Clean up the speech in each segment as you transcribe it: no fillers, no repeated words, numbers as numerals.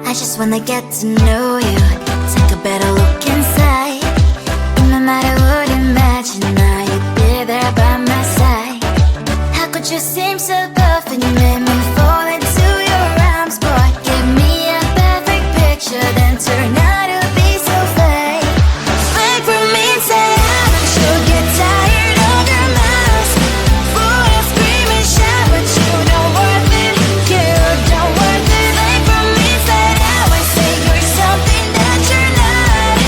I just wanna get to know you, take a better look inside. In my mind I would imagine now you'd be there by my side. How could you seem so perfect, you made me fall into your arms, boy. Give me a perfect picture, then turn out to be so fake. Fake from inside, I'm sure get tired of your mouth. Full of scream and shout, but you don't worth it, you don't worth it. Fake from inside out, I say you're something that you're not.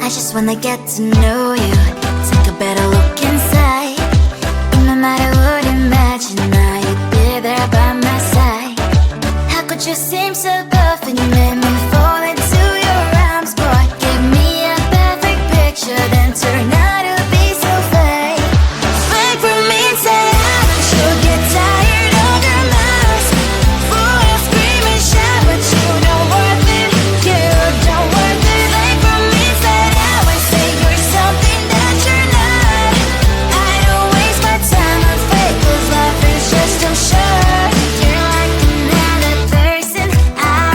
I just wanna get to know you, take a better look inside. In my mind I would imagine now you'd be there by my side. How could you seem so perfect, you made me fall into your arms, boy. Give me a perfect picture, then turn out to be so fake. Fake for me and say I don't you get tired of your lies. Full of scream and shout, but you don't worth it, you don't worth it. Fake for me and say I would say you're something that you're not. I don't waste my time on fake, cause life is just too short. You're like another person I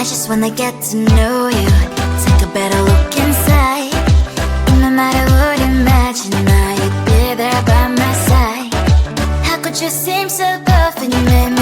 just wanna get to know you. Take a better look inside. No matter what, imagine now you'd be there by my side. How could you seem so perfect? You made me